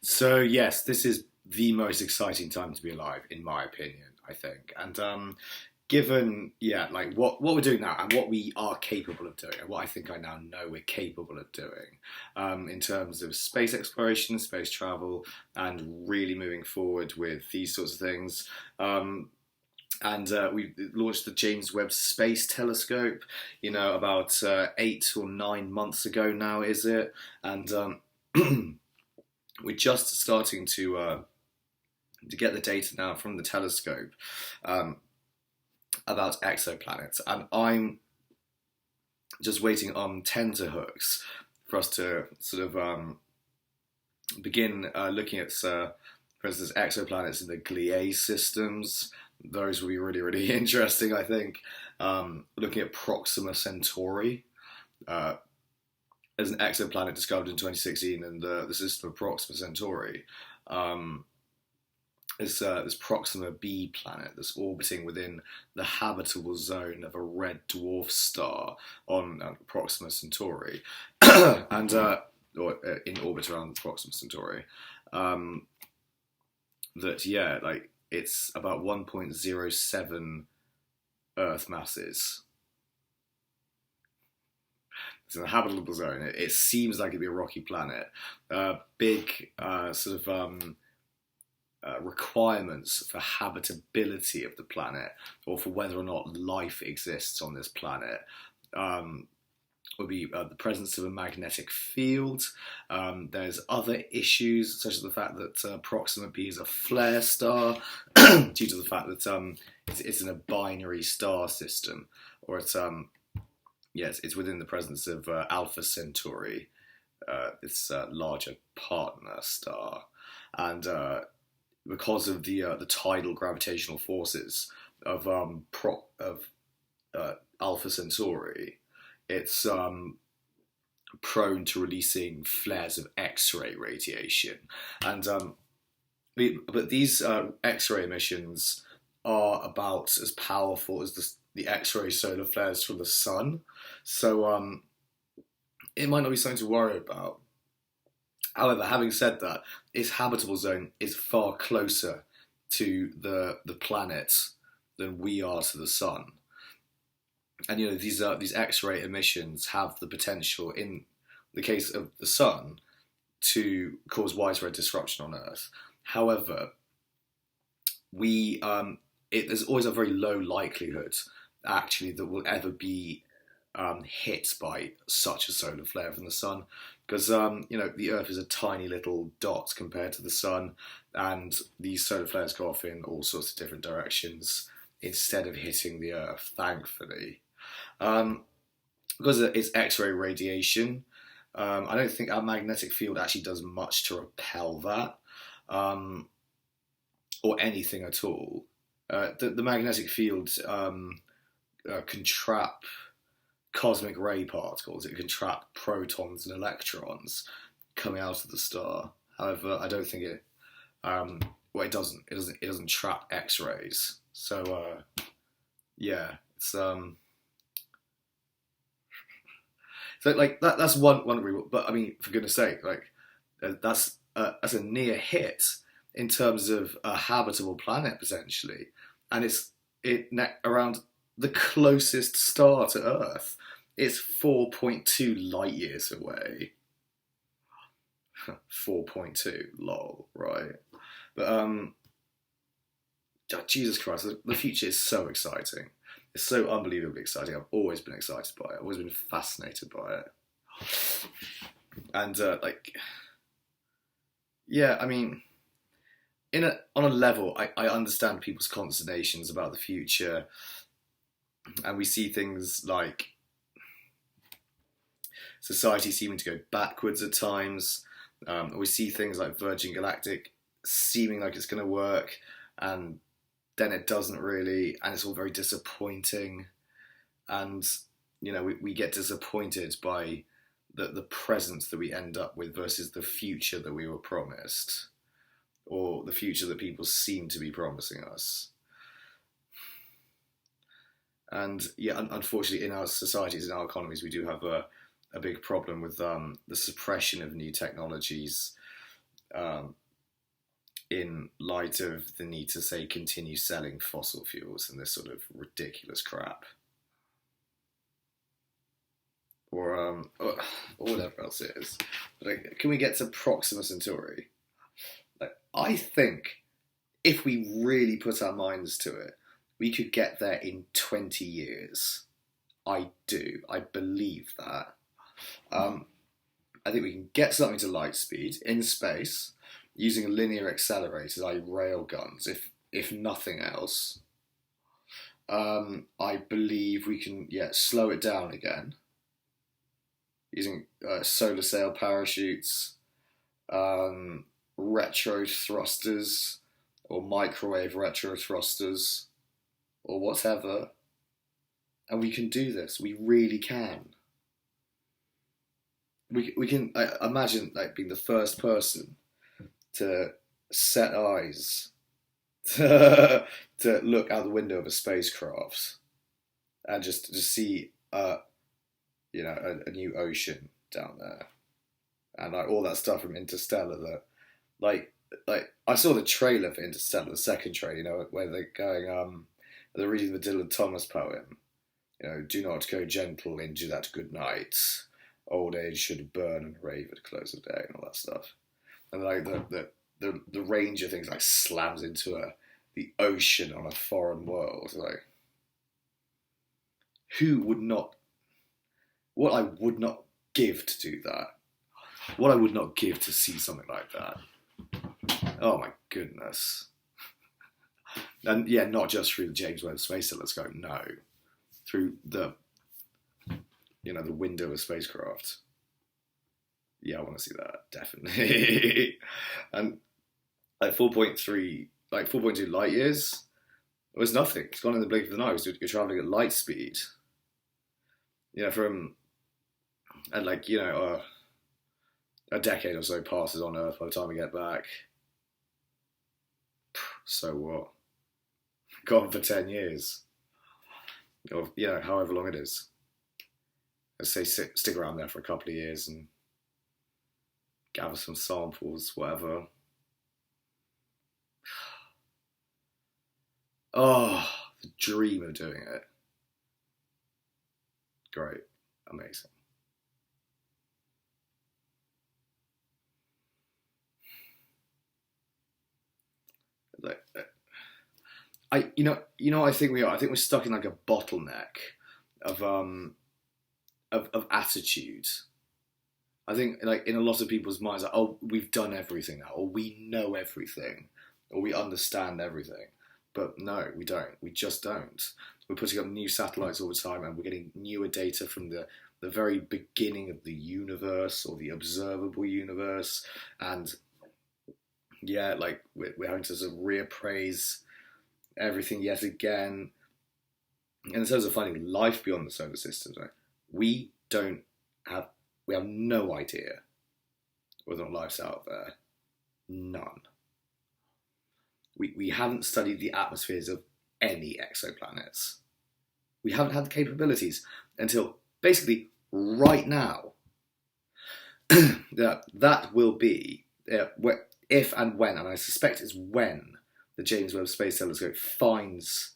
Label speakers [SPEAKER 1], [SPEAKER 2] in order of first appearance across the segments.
[SPEAKER 1] So yes, this is the most exciting time to be alive, in my opinion. I think, and given like what we're doing now and what we are capable of doing, and what I think I now know we're capable of doing, in terms of space exploration, space travel, and really moving forward with these sorts of things. And we launched the James Webb Space Telescope, about 8 or 9 months ago now, is it? And we're just starting to get the data now from the telescope um, about exoplanets, and I'm just waiting on tenterhooks for us to sort of begin looking at, for instance, exoplanets in the Gliese systems. Those will be really, really interesting, I think. Looking at Proxima Centauri uh, as an exoplanet discovered in 2016 in the system of Proxima Centauri. Um, this Proxima b planet that's orbiting within the habitable zone of a red dwarf star on Proxima Centauri, and in orbit around Proxima Centauri. Um, that like it's about 1.07 Earth masses. It's in the habitable zone. It seems like it'd be a rocky planet. Big sort of requirements for habitability of the planet, or for whether or not life exists on this planet, would be the presence of a magnetic field. There's other issues, such as the fact that Proxima b is a flare star, due to the fact that it's in a binary star system, or it's within the presence of Alpha Centauri, its larger partner star, and because of the tidal gravitational forces of Alpha Centauri, it's prone to releasing flares of X-ray radiation, and but these X-ray emissions are about as powerful as the X-ray solar flares from the sun, so it might not be something to worry about. However, having said that, its habitable zone is far closer to the planet than we are to the sun. And these X-ray emissions have the potential, in the case of the sun, to cause widespread disruption on Earth. However, there's always a very low likelihood, actually, that we'll ever be hit by such a solar flare from the sun, because the Earth is a tiny little dot compared to the sun, and these solar flares go off in all sorts of different directions instead of hitting the Earth, thankfully. Because it's X-ray radiation, I don't think our magnetic field actually does much to repel that, or anything at all. The magnetic field can trap cosmic ray particles. It can trap protons and electrons coming out of the star. However, I don't think it. It doesn't. It doesn't trap X-rays. So it's So like that's one rule. But I mean, for goodness sake, that's a near hit in terms of a habitable planet potentially, and it's around the closest star to Earth. It's 4.2 light years away. 4.2, lol, right? But Jesus Christ, the future is so exciting. It's so unbelievably exciting. I've always been excited by it. I've always been fascinated by it. And I mean, on a level, I understand people's consternations about the future, and we see things like society seeming to go backwards at times. We see things like Virgin Galactic seeming like it's going to work, and then it doesn't really, and it's all very disappointing. And we get disappointed by the present that we end up with versus the future that we were promised, or the future that people seem to be promising us. And unfortunately, in our societies, in our economies, we do have a big problem with the suppression of new technologies, in light of the need to, say, continue selling fossil fuels and this sort of ridiculous crap. Or whatever else it is. Like, can we get to Proxima Centauri? Like, I think if we really put our minds to it, we could get there in 20 years. I do. I believe that. I think we can get something to light speed in space using a linear accelerator like railguns, if nothing else. I believe we can, slow it down again using solar sail parachutes, retro thrusters, or microwave retro thrusters, or whatever. And we can do this. We really can. We can imagine like being the first person to set eyes to look out the window of a spacecraft and just see a new ocean down there, and like all that stuff from Interstellar. That like I saw the trailer for Interstellar, the second trailer, where they're going they're reading the Dylan Thomas poem. Do not go gentle into that good night. Old age should burn and rave at close of day, and all that stuff. And like the range of things like slams into the ocean on a foreign world. Like, who would not? What I would not give to do that. What I would not give to see something like that. Oh my goodness. And yeah, not just through the James Webb Space Telescope. No, through the the window of a spacecraft. Yeah, I want to see that, definitely. And like 4.2 light years, it was nothing. It's gone in the blink of the eye. You're traveling at light speed. And a decade or so passes on Earth by the time we get back. So what? Gone for 10 years. Or, however long it is. Let's say stick around there for a couple of years and gather some samples, whatever. Oh, the dream of doing it. Great. Amazing. I think we are. I think we're stuck in like a bottleneck of attitude. I think like in a lot of people's minds, like, oh, we've done everything now, or we know everything, or we understand everything. But no, we don't. We just don't. We're putting up new satellites all the time, and we're getting newer data from the very beginning of the universe, or the observable universe. And yeah, like we're having to sort of reappraise everything yet again. And in terms of finding life beyond the solar system, right, we have no idea whether or not life's out there. None. We haven't studied the atmospheres of any exoplanets. We haven't had the capabilities until basically right now. that will be, if and when, and I suspect it's when, the James Webb Space Telescope finds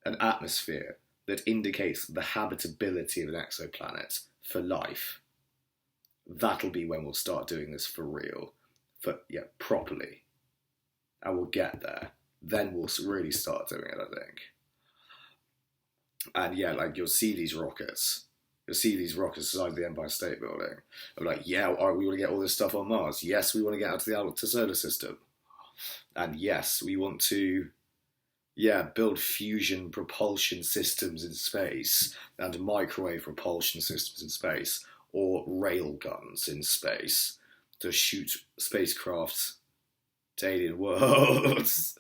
[SPEAKER 1] an atmosphere that indicates the habitability of an exoplanet for life. That'll be when we'll start doing this for real, properly. And we'll get there. Then we'll really start doing it, I think. And yeah, like you'll see these rockets. You'll see these rockets beside the Empire State Building. I'm like, yeah, all right, we want to get all this stuff on Mars. Yes, we want to get out to the solar system. And yes, we want to, build fusion propulsion systems in space and microwave propulsion systems in space, or rail guns in space to shoot spacecraft to alien worlds.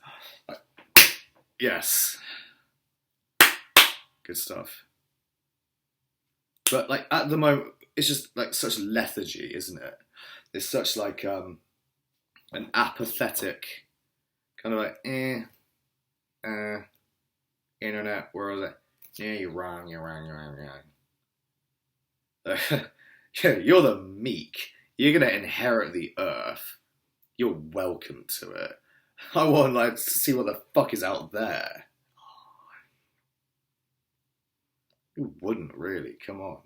[SPEAKER 1] Yes. Good stuff. But like at the moment, it's just like such lethargy, isn't it? It's such like an apathetic kind of like internet world. Yeah, you're wrong. Yeah, you're the meek. You're gonna inherit the earth. You're welcome to it. I want like to see what the fuck is out there. Who wouldn't really? Come on.